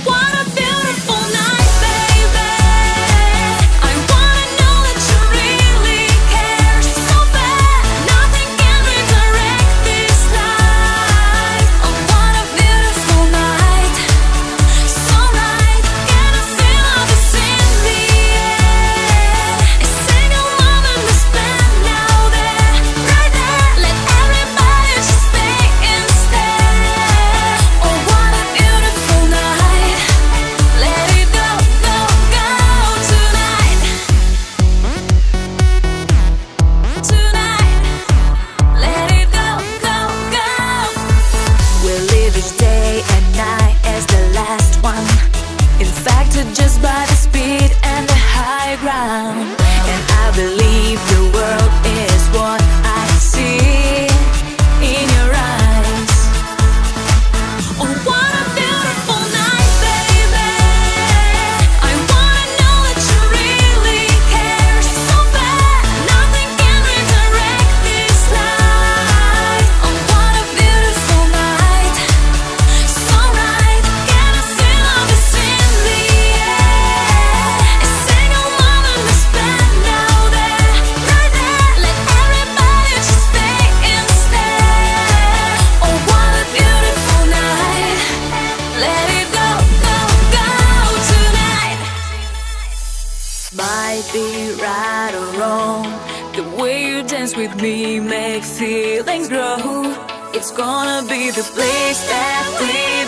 what a beautiful night, baby. I wanna know that you really care so bad. Nothing can redirect this night. Oh, what a beautiful night, so right. Can I feel all this in the air? A single moment we spend now there, right there. Let everybody just stay and stare. Oh, what a beautiful night. Let it go, go, go tonight. Tonight. Let it go, go, go. We'll live each day and night as the last one. Infected just by the speed and the high ground. And I believe the world is what I see in your eyes. Oh, what a beautiful night, baby. I wanna know that you really care so bad. Nothing can redirect this night. Oh, what a beautiful night, so right. Can I feel all this in the air? A single moment we spend now there, right there. Let everybody just stay and stare. Oh, what a beautiful night. Let it go, go, go tonight. Might be right or wrong, the way you dance with me make feelings grow. It's gonna be the place that we